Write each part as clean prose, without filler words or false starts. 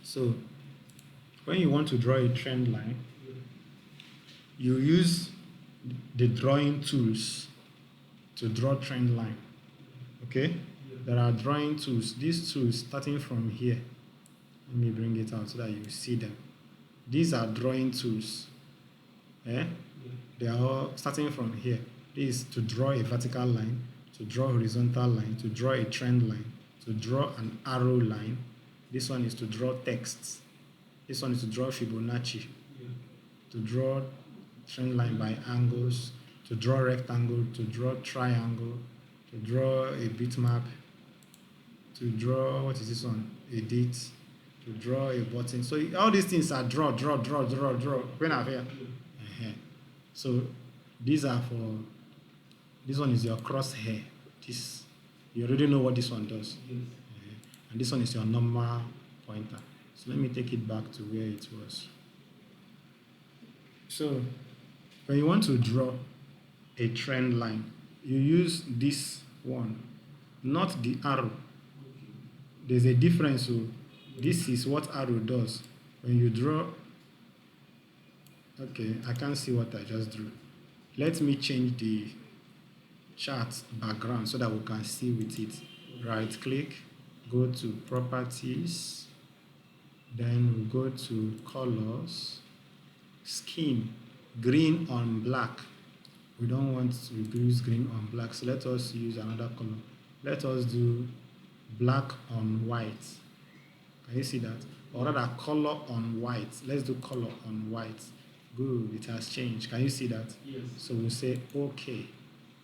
So when you want to draw a trend line, you use the drawing tools to draw trend line. Okay? There are drawing tools. These tools starting from here. Let me bring it out so that you see them. These are drawing tools. Eh? They are all starting from here. This is to draw a vertical line, to draw a horizontal line, to draw a trend line, to draw an arrow line. This one is to draw text. This one is to draw Fibonacci, to draw trend line by angles, to draw rectangle, to draw triangle, to draw a bitmap, to draw, what is this one? Edit, to draw a button. So all these things are draw. When I here. So these are for, this one is your crosshair. This, you already know what this one does. And this one is your normal pointer. So let me take it back to where it was. So when you want to draw a trend line, you use this one, not the arrow. There's a difference. So this is what arrow does. When you draw, okay, I can't see what I just drew. Let me change the chart background so that we can see with it. Right click, go to properties, then we go to colors, scheme, green on black. We don't want to use green on black, so let us use another color. Let us do black on white. Can you see that? Or rather, color on white. Let's do color on white. Good, it has changed. Can you see that? Yes. So we'll say okay,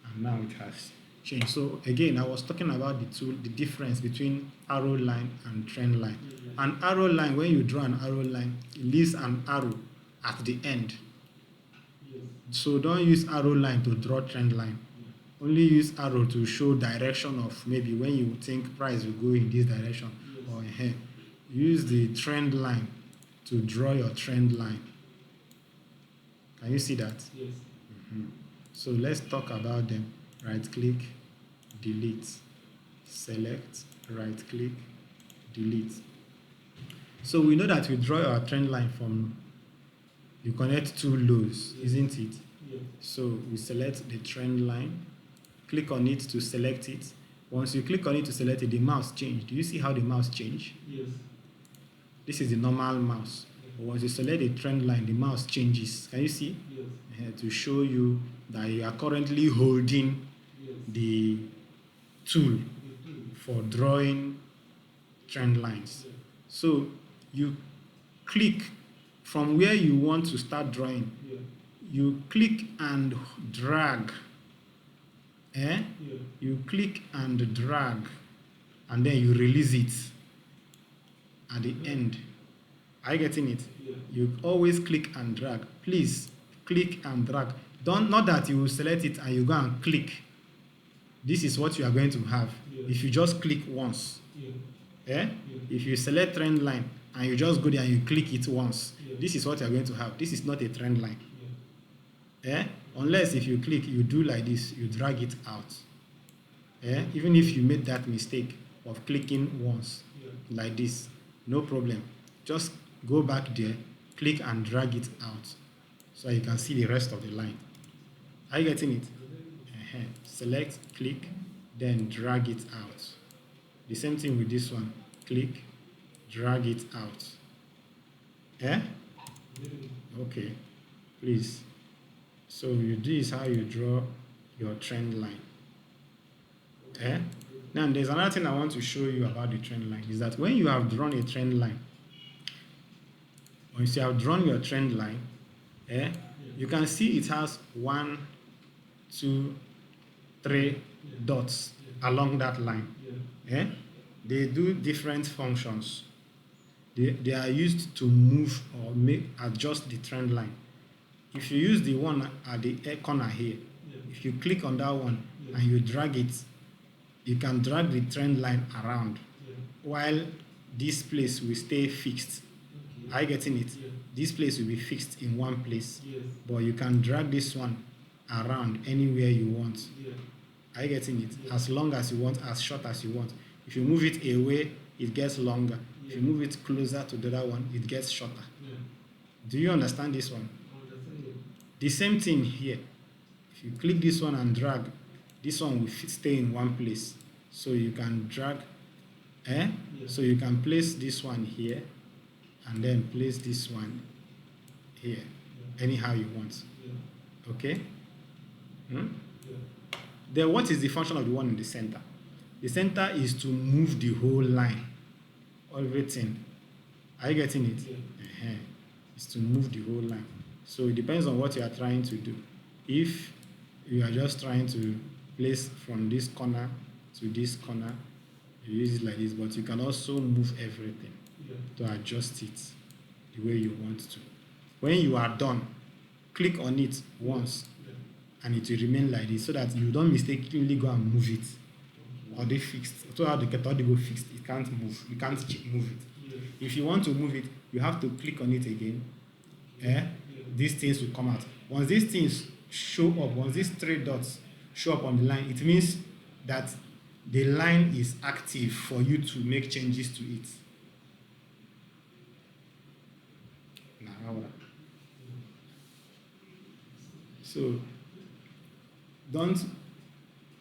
and now it has changed. So again, I was talking about the difference between arrow line and trend line. An arrow line, when you draw an arrow line, it leaves an arrow at the end. So don't use arrow line to draw trend line. Only use arrow to show direction of maybe when you think price will go in this direction, or here. Use the trend line to draw your trend line. Can you see that? Yes. So let's talk about them. Right click, delete, select, right click, delete. So we know that we draw our trend line from, you connect two lows, isn't it? Yes. So we select the trend line, click on it to select it. Once you click on it to select it, the mouse changes. Do you see how the mouse changes? Yes. This is the normal mouse. But once you select the trend line, the mouse changes. Can you see? Yes. To show you that you are currently holding the tool for drawing trend lines. So you click from where you want to start drawing. You click and drag. You click and drag, and then you release it at the end. Are you getting it? You always click and drag. Please click and drag. Not that you will select it and you go and click. This is what you are going to have if you just click once. If you select trend line and you just go there and you click it once, this is what you are going to have. This is not a trend line. Unless if you click, you do like this, you drag it out. Even if you made that mistake of clicking once, like this, no problem. Just go back there, click and drag it out so you can see the rest of the line. Are you getting it? Select, click, then drag it out. The same thing with this one. Click, drag it out. Okay, please. So this is how you draw your trend line. Now there's another thing I want to show you about the trend line, is that when you have drawn a trend line, once you have drawn your trend line, you can see it has 1, 2, 3 dots along that line. They do different functions. They are used to move or adjust the trend line. If you use the one at the corner here, if you click on that one and you drag it, you can drag the trend line around while this place will stay fixed. Are you getting it? This place will be fixed in one place, but you can drag this one around anywhere you want. Are you getting it? As long as you want, as short as you want. If you move it away, it gets longer. If you move it closer to the other one, it gets shorter. Yeah. Do you understand this one? I understand it. The same thing here. If you click this one and drag, this one will stay in one place. So you can drag, Yeah. so you can place this one here and then place this one here, Yeah. anyhow you want. Yeah. Okay? Yeah. Then what is the function of the one in the center? The center is to move the whole line, everything. Are you getting it? Yeah. It's to move the whole line. So it depends on what you are trying to do. If you are just trying to place from this corner to this corner, you use it like this, but you can also move everything Yeah. to adjust it the way you want to. When you are done, click on it once Yeah. and it will remain like this so that you don't mistakenly go and move it. Okay. Or they fixed. So how they go fixed, it can't move. You can't move it. Yeah. If you want to move it, you have to click on it again. Yeah. These things will come out. Once these things show up, once these 3 dots show up on the line, it means that the line is active for you to make changes to it. So don't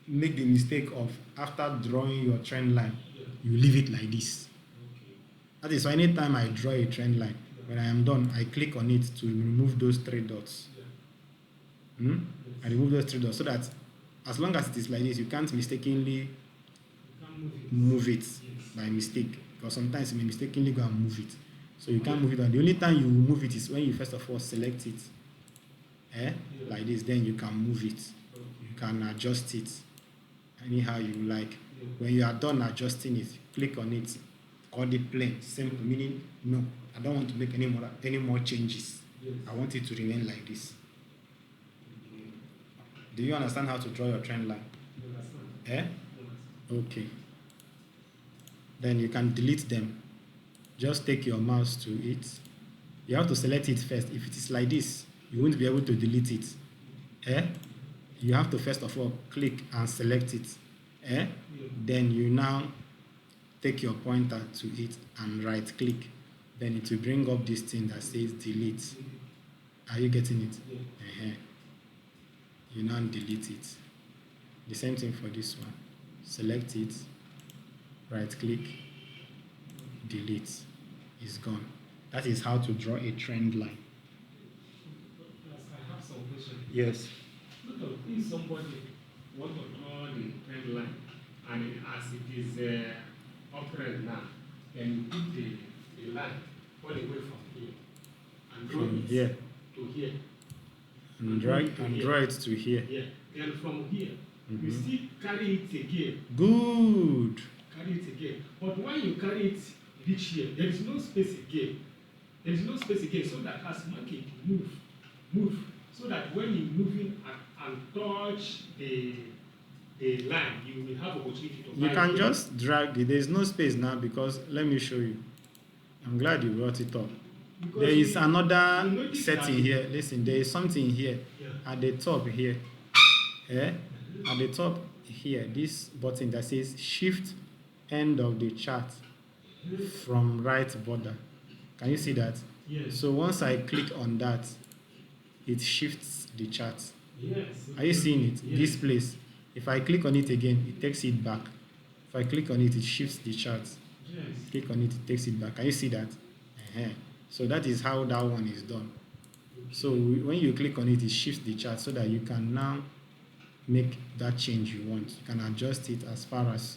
make the mistake of, after drawing your trend line, Yeah. you leave it like this. Okay. That is why anytime I draw a trend line, when I am done, I click on it to remove those 3 dots. Yeah. I remove those 3 dots so that as long as it is like this, you can't mistakenly You can't move it Yes. by mistake. Because sometimes you may mistakenly go and move it. So you can't move it. And the only time you move it is when you first of all select it. Like this, then you can move it. Okay. You can adjust it anyhow you like. Yeah. When you are done adjusting it, click on it, call it plain, simple, meaning no, I don't want to make any more changes. Yes. I want it to remain like this. Okay. Do you understand how to draw your trend line? You understand? Okay. Then you can delete them. Just take your mouse to it. You have to select it first. If it is like this, you won't be able to delete it. You have to first of all click and select it. Yeah. Then you now take your pointer to it and right click. Then it will bring up this thing that says delete. Are you getting it? Yeah. You now delete it. The same thing for this one. Select it, right click, delete. It's gone. That is how to draw a trend line. I have some questions. Yes. Look at if somebody want to draw the trend line and as it is upright now, then you put the line all the way from here and draw From it here. to here. And draw it to here. Yeah. Then from here, you Mhm. still carry it again. Good. Carry it again. But when you carry it reach here, there is no space again. There is no space again, so that as market move, so that when you moving and touch the line, you will have opportunity to. You can just drag it. There is no space now because let me show you. I'm glad you brought it up. Because There is you another notice setting that- here. Listen, there is something here Yeah. at the top here. At the top here, this button that says shift end of the chart from right border. Can you see that? Yes. So once I click on that, it shifts the chart. Yes. Are you seeing it? Yes. This place. If I click on it again, it takes it back. If I click on it, it shifts the chart. Yes. Click on it, it takes it back. Can you see that? So that is how that one is done. So when you click on it, it shifts the chart so that you can now make that change you want. You can adjust it as far as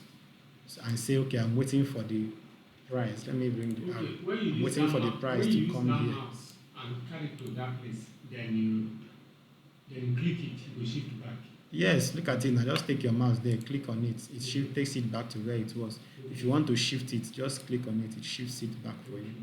and say, okay, I'm waiting for the price. Let me bring the Okay. I'm When you use waiting for the that price when to you use come that here. mouse and carry it to that place, then you click it, it will shift back. Yes, look at it now. Just take your mouse there, click on it. It takes it back to where it was. If you want to shift it, just click on it. It shifts it back for you.